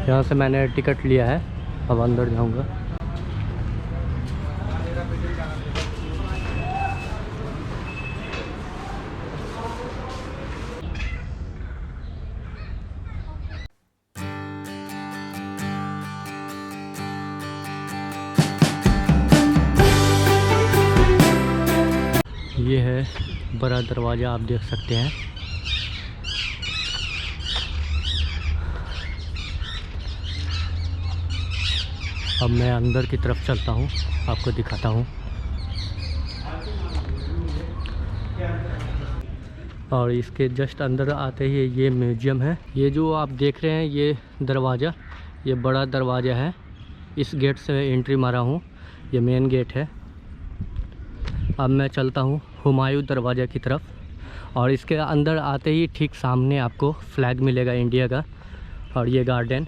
यहाँ से मैंने टिकट लिया है, अब अंदर जाऊँगा। ये है बड़ा दरवाज़ा, आप देख सकते हैं। अब मैं अंदर की तरफ चलता हूँ, आपको दिखाता हूँ। और इसके जस्ट अंदर आते ही ये म्यूजियम है। ये जो आप देख रहे हैं ये दरवाज़ा, ये बड़ा दरवाज़ा है। इस गेट से एंट्री मारा हूँ, ये मेन गेट है। अब मैं चलता हूँ हुमायूं दरवाज़ा की तरफ। और इसके अंदर आते ही ठीक सामने आपको फ्लैग मिलेगा इंडिया का। और ये गार्डन,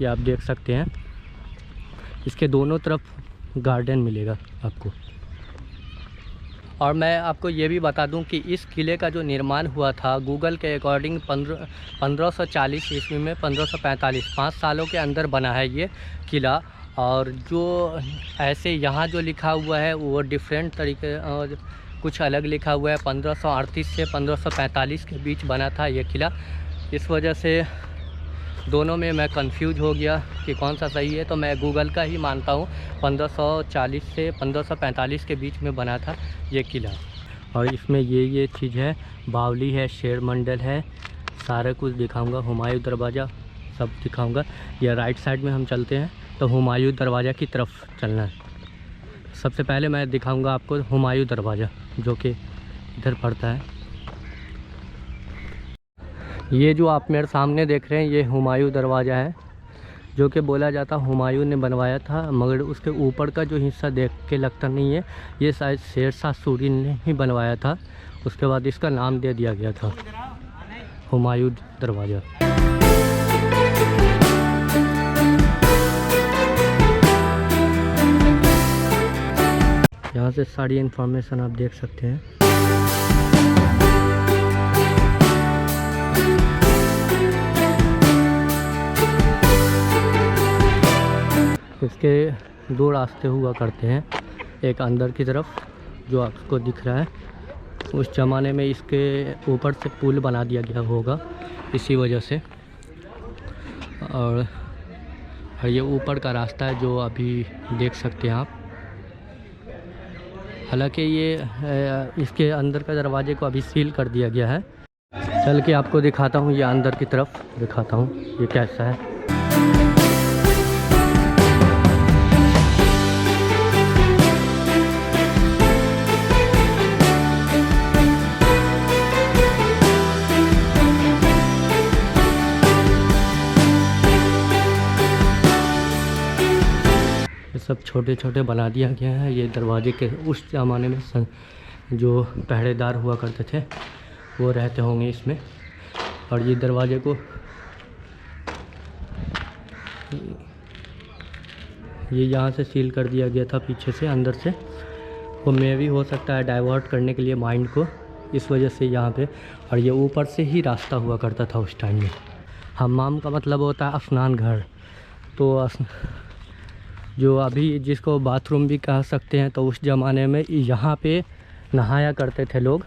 ये आप देख सकते हैं। इसके दोनों तरफ गार्डन मिलेगा आपको। और मैं आपको ये भी बता दूं कि इस किले का जो निर्माण हुआ था गूगल के अकॉर्डिंग 1540 ईस्वी में 1545, 5 सालों के अंदर बना है ये किला। और जो ऐसे यहाँ जो लिखा हुआ है वो डिफरेंट तरीके और कुछ अलग लिखा हुआ है। 1538 से 1545 के बीच बना था ये किला। इस वजह से दोनों में मैं कंफ्यूज हो गया कि कौन सा सही है, तो मैं गूगल का ही मानता हूँ। 1540 से 1545 के बीच में बना था ये किला। और इसमें ये चीज़ है, बावली है, शेर मंडल है, सारा कुछ दिखाऊंगा। हुमायूं दरवाज़ा सब दिखाऊंगा। या राइट साइड में हम चलते हैं तो हुमायूं दरवाज़ा की तरफ चलना है। सबसे पहले मैं दिखाऊंगा आपको हुमायूं दरवाज़ा, जो कि इधर पड़ता है। ये जो आप मेरे सामने देख रहे हैं ये हुमायूं दरवाज़ा है, जो कि बोला जाता हुमायूं ने बनवाया था। मगर उसके ऊपर का जो हिस्सा देख के लगता नहीं है, ये शायद शेरशाह सूरी ने ही बनवाया था। उसके बाद इसका नाम दे दिया गया था हुमायूं दरवाज़ा। यहाँ से सारी इन्फॉर्मेशन आप देख सकते हैं। इसके दो रास्ते हुआ करते हैं, एक अंदर की तरफ जो आपको दिख रहा है। उस ज़माने में इसके ऊपर से पुल बना दिया गया होगा इसी वजह से। और ये ऊपर का रास्ता है जो अभी देख सकते हैं आप। हालांकि ये इसके अंदर का दरवाजे को अभी सील कर दिया गया है। चल के आपको दिखाता हूँ, ये अंदर की तरफ दिखाता हूँ ये कैसा है। सब छोटे छोटे बना दिया गया है। ये दरवाजे के उस ज़माने में जो पहरेदार हुआ करते थे वो रहते होंगे इसमें। और ये दरवाजे को ये यहाँ से सील कर दिया गया था पीछे से, अंदर से। वो मे भी हो सकता है डाइवर्ट करने के लिए माइंड को, इस वजह से यहाँ पे। और ये ऊपर से ही रास्ता हुआ करता था उस टाइम में। हम्माम का मतलब होता है स्नान घर, तो जो अभी जिसको बाथरूम भी कह सकते हैं, तो उस ज़माने में यहाँ पे नहाया करते थे लोग।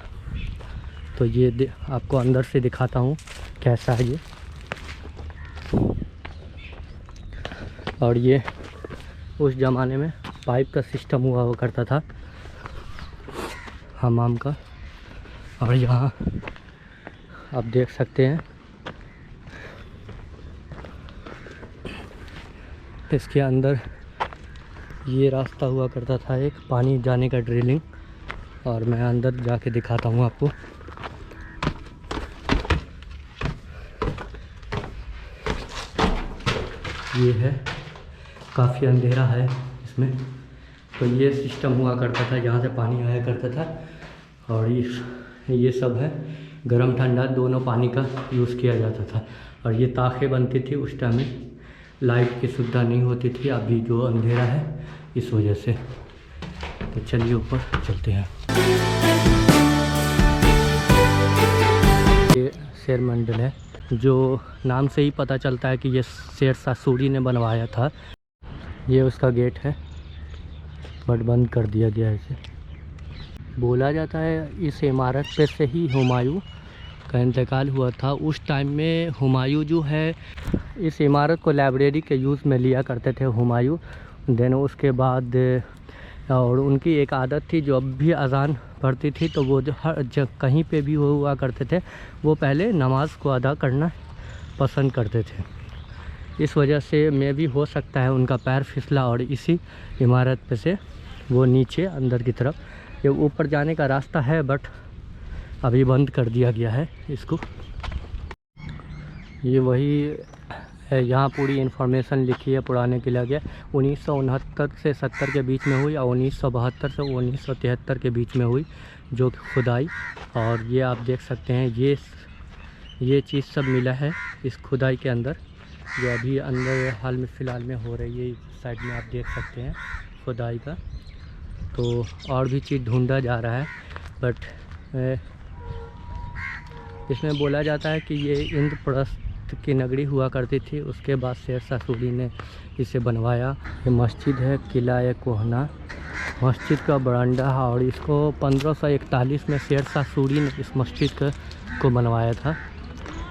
तो ये आपको अंदर से दिखाता हूँ कैसा है ये। और ये उस ज़माने में पाइप का सिस्टम हुआ करता था हमाम का। और यहाँ आप देख सकते हैं इसके अंदर ये रास्ता हुआ करता था एक पानी जाने का ड्रिलिंग। और मैं अंदर जाके दिखाता हूँ आपको। ये है, काफ़ी अंधेरा है इसमें। तो ये सिस्टम हुआ करता था, जहाँ से पानी आया करता था। और ये सब है, गर्म ठंडा दोनों पानी का यूज़ किया जाता था। और ये ताखें बनती थी उस टाइम में, लाइट की सुविधा नहीं होती थी। अभी जो अंधेरा है इस वजह से। तो चलिए ऊपर चलते हैं। ये शेर मंडल है, जो नाम से ही पता चलता है कि ये शेरशाह सूरी ने बनवाया था। ये उसका गेट है, बट बंद कर दिया गया है इसे। बोला जाता है इस इमारत पे से ही हुमायूं का इंतकाल हुआ था। उस टाइम में हुमायूं जो है इस इमारत को लाइब्रेरी के यूज़ में लिया करते थे हुमायूं। देन उसके बाद और उनकी एक आदत थी, जो अब भी अज़ान पढ़ती थी तो वो जो कहीं पे भी हुआ करते थे, वो पहले नमाज़ को अदा करना पसंद करते थे। इस वजह से में भी हो सकता है उनका पैर फिसला और इसी इमारत पे से वो नीचे अंदर की तरफ, ये ऊपर जाने का रास्ता है बट अभी बंद कर दिया गया है इसको। ये वही है, यहाँ पूरी इन्फॉर्मेशन लिखी है पुराने किला के। 1969 से 70 के बीच में हुई और 1972 से 1973 के बीच में हुई जो खुदाई। और ये आप देख सकते हैं ये चीज़ सब मिला है इस खुदाई के अंदर, जो अभी अंदर हाल में फ़िलहाल में हो रही है। साइड में आप देख सकते हैं खुदाई का। तो और भी चीज़ ढूंढा जा रहा है, बट इसमें बोला जाता है कि ये इंद्रप्रस्थ की नगरी हुआ करती थी, उसके बाद शेरशाह सूरी ने इसे बनवाया। ये मस्जिद है किला कोहना, मस्जिद का बरांडा है और इसको 1541 में शेरशाह सूरी ने इस मस्जिद को बनवाया था,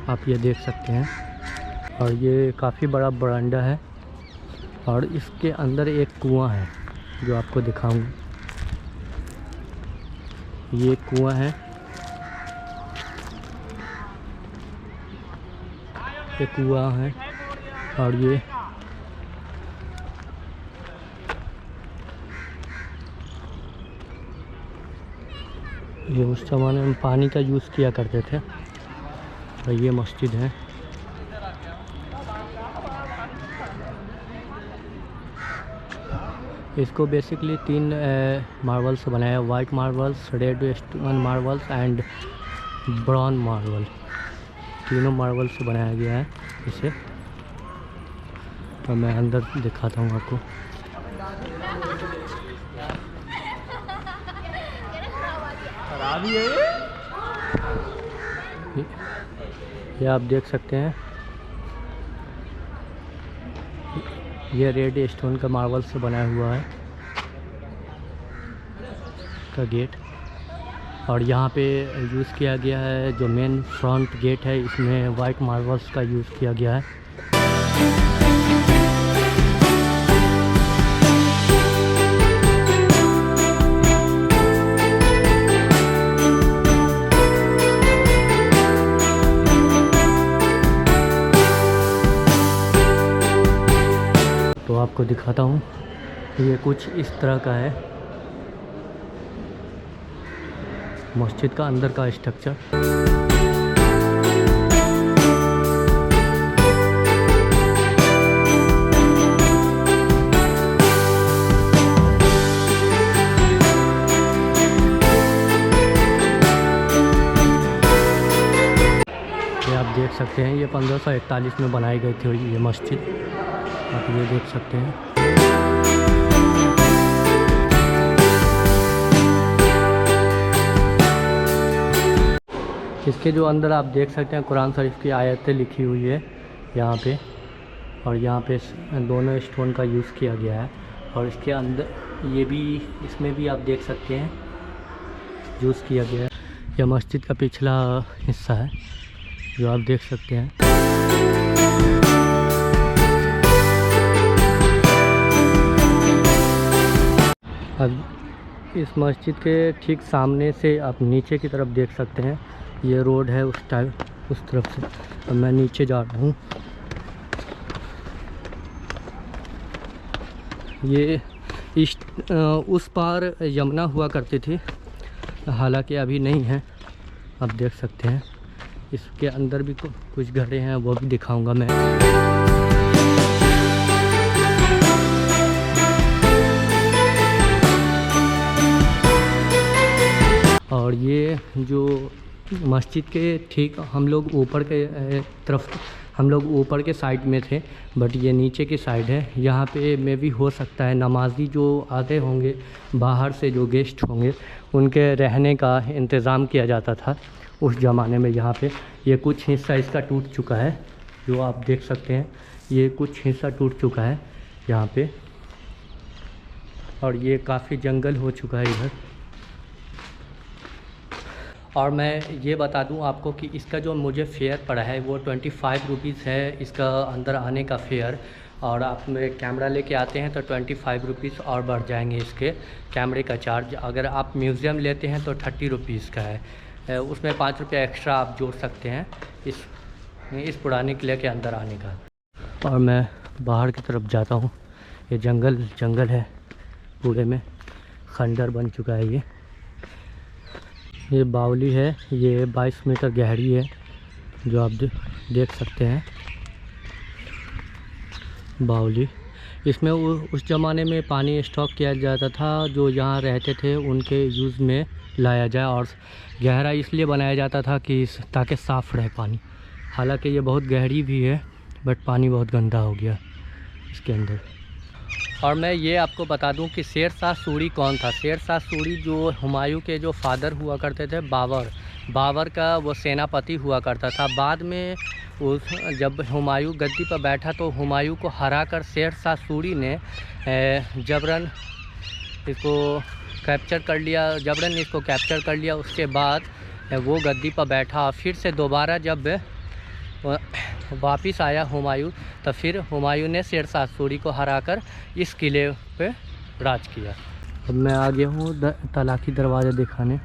आप ये देख सकते हैं। और ये काफ़ी बड़ा बरांडा है और इसके अंदर एक कुआं है जो आपको दिखाऊंगा। ये कुआं है, ये कुआं है और ये उस ज़माने में पानी का यूज़ किया करते थे। और ये मस्जिद है। इसको बेसिकली 3 मार्बल से बनाया, white marbles, red stone marbles and brown marble, तीनों मार्बल से बनाया गया है इसे। तो मैं अंदर दिखाता हूँ आपको। ये आप देख सकते हैं, ये रेड स्टोन का मार्बल से बनाया हुआ है का गेट। और यहाँ पे यूज़ किया गया है जो मेन फ्रंट गेट है, इसमें वाइट मार्बल्स का यूज़ किया गया है। तो आपको दिखाता हूँ, ये कुछ इस तरह का है मस्जिद का अंदर का स्ट्रक्चर। ये आप देख सकते हैं, ये 1541 में बनाई गई थी ये मस्जिद, आप ये देख सकते हैं। इसके जो अंदर आप देख सकते हैं कुरान शरीफ की आयतें लिखी हुई है यहाँ पे, और यहाँ पे दोनों स्टोन का यूज़ किया गया है। और इसके अंदर ये भी, इसमें भी आप देख सकते हैं यूज़ किया गया है। यह मस्जिद का पिछला हिस्सा है जो आप देख सकते हैं। अब इस मस्जिद के ठीक सामने से आप नीचे की तरफ देख सकते हैं, ये रोड है उस तरफ से। अब मैं नीचे जा रहा हूँ। ये उस पार यमुना हुआ करती थी, हालांकि अभी नहीं है, आप देख सकते हैं। इसके अंदर भी कुछ घरे हैं, वो भी दिखाऊंगा मैं। और ये जो मस्जिद के ठीक हम लोग ऊपर के साइड में थे, बट ये नीचे की साइड है। यहाँ पे में भी हो सकता है नमाजी जो आते होंगे बाहर से, जो गेस्ट होंगे, उनके रहने का इंतज़ाम किया जाता था उस ज़माने में यहाँ पे। ये कुछ हिस्सा इसका टूट चुका है, जो आप देख सकते हैं, ये कुछ हिस्सा टूट चुका है यहाँ पे। और ये काफ़ी जंगल हो चुका है इधर। और मैं ये बता दूं आपको कि इसका जो मुझे फेयर पड़ा है वो 25 रुपीज़ है इसका अंदर आने का फेयर। और आप मेरे कैमरा लेके आते हैं तो 25 रुपीज़ और बढ़ जाएंगे इसके कैमरे का चार्ज। अगर आप म्यूज़ियम लेते हैं तो 30 रुपीज़ का है, उसमें 5 रुपये एक्स्ट्रा आप जोड़ सकते हैं इस पुराने किले के अंदर आने का। और मैं बाहर की तरफ जाता हूँ। ये जंगल है, पूरे में खंडर बन चुका है। ये बावली है, ये 22 मीटर गहरी है, जो आप देख सकते हैं बावली। इसमें उस ज़माने में पानी स्टॉक किया जाता था, जो यहाँ रहते थे उनके यूज़ में लाया जाए। और गहरा इसलिए बनाया जाता था कि ताकि साफ़ रहे पानी। हालांकि ये बहुत गहरी भी है, बट पानी बहुत गंदा हो गया इसके अंदर। और मैं ये आपको बता दूं कि शेर शाह सूरी कौन था। शेर शाह सूरी जो हुमायूं के जो फादर हुआ करते थे, बाबर का वो सेनापति हुआ करता था। बाद में जब हुमायूं गद्दी पर बैठा तो हुमायूं को हराकर शेर शाह सूरी ने जबरन इसको कैप्चर कर लिया। उसके बाद वो गद्दी पर बैठा। फिर से दोबारा जब वापिस आया हुमायूं, तो फिर हुमायूं ने शेर शाह सूरी को हराकर इस किले पे राज किया। अब मैं आ गया हूँ तलाकी दरवाज़ा दिखाने।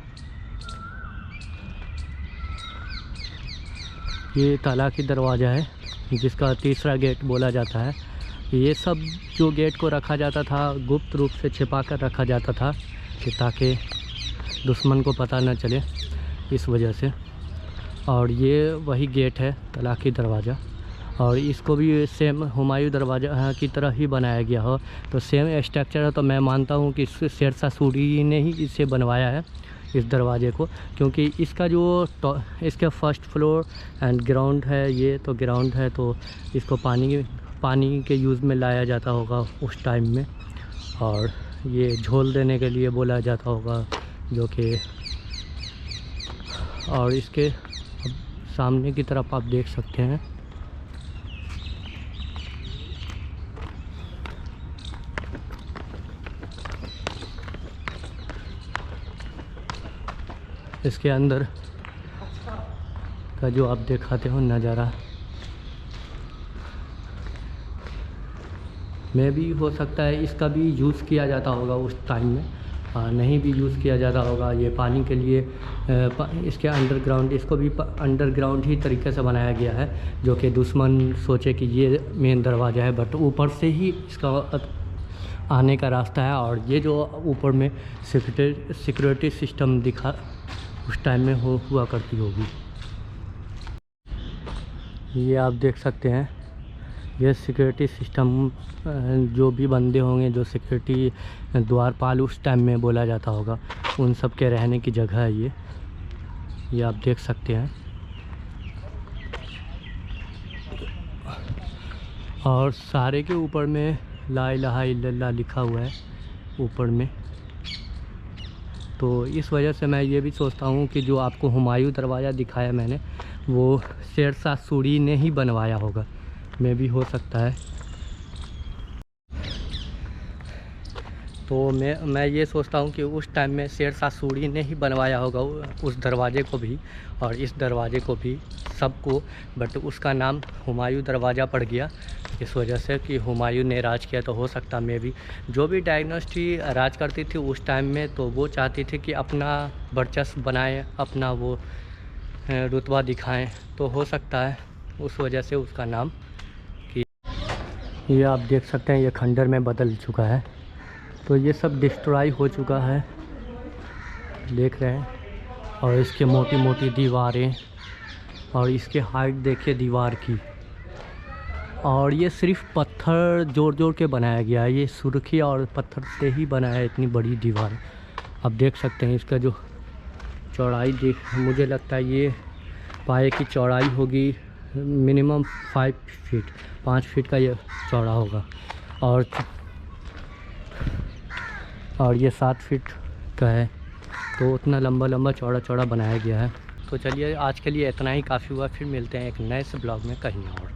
ये तलाकी दरवाज़ा है, जिसका तीसरा गेट बोला जाता है। ये सब जो गेट को रखा जाता था, गुप्त रूप से छिपा कर रखा जाता था कि ताकि दुश्मन को पता न चले, इस वजह से। और ये वही गेट है, तलाकी दरवाज़ा। और इसको भी सेम हुमायूं दरवाज़ा की तरह ही बनाया गया हो, तो सेम स्ट्रक्चर है। तो मैं मानता हूँ कि शेर शाह सूरी ने ही इसे बनवाया है, इस दरवाजे को। क्योंकि इसका जो इसका फर्स्ट फ्लोर एंड ग्राउंड है, ये तो ग्राउंड है, तो इसको पानी के यूज़ में लाया जाता होगा उस टाइम में। और ये झोल देने के लिए बोला जाता होगा, जो कि। और इसके सामने की तरफ आप देख सकते हैं इसके अंदर का जो आप दिखाते हो नज़ारा। में भी हो सकता है इसका भी यूज़ किया जाता होगा उस टाइम में, नहीं भी यूज़ किया जाता होगा। ये पानी के लिए इसके अंडरग्राउंड, इसको भी अंडरग्राउंड ही तरीके से बनाया गया है, जो कि दुश्मन सोचे कि ये मेन दरवाज़ा है, बट ऊपर से ही इसका आने का रास्ता है। और ये जो ऊपर में सिक्योरिटी सिस्टम दिखा उस टाइम में हुआ करती होगी। ये आप देख सकते हैं, ये सिक्योरिटी सिस्टम, जो भी बंदे होंगे, जो सिक्योरिटी द्वारपाल उस टाइम में बोला जाता होगा, उन सब के रहने की जगह है ये आप देख सकते हैं। और सारे के ऊपर में ला इलाहा इल्लल्लाह लिखा हुआ है ऊपर में। तो इस वजह से मैं ये भी सोचता हूँ कि जो आपको हुमायूं दरवाज़ा दिखाया मैंने, वो शेर शाह सूरी ने ही बनवाया होगा, में भी हो सकता है। तो मैं ये सोचता हूँ कि उस टाइम में शेर शाह सूरी ने ही बनवाया होगा उस दरवाज़े को भी और इस दरवाज़े को भी, सबको। बट उसका नाम हुमायूं दरवाज़ा पड़ गया इस वजह से कि हुमायूं ने राज किया। तो हो सकता में भी जो भी डायनेस्टी राज करती थी उस टाइम में, तो वो चाहती थी कि अपना वर्चस्व बनाएं, अपना वो रुतबा दिखाएं। तो हो सकता है उस वजह से उसका नाम। कि ये आप देख सकते हैं, ये खंडर में बदल चुका है। तो ये सब डिस्ट्रॉय हो चुका है, देख रहे हैं। और इसके मोटी मोटी दीवारें, और इसके हाइट देखिए दीवार की। और ये सिर्फ पत्थर जोड़ जोड़ के बनाया गया है, ये सुर्खी और पत्थर से ही बनाया है इतनी बड़ी दीवार। आप देख सकते हैं इसका जो चौड़ाई मुझे लगता है ये पाए की चौड़ाई होगी मिनिमम 5 फीट का ये चौड़ा होगा। और ये 7 फीट का है, तो उतना लंबा चौड़ा बनाया गया है। तो चलिए आज के लिए इतना ही काफ़ी हुआ, फिर मिलते हैं एक नए से ब्लॉग में कहीं और।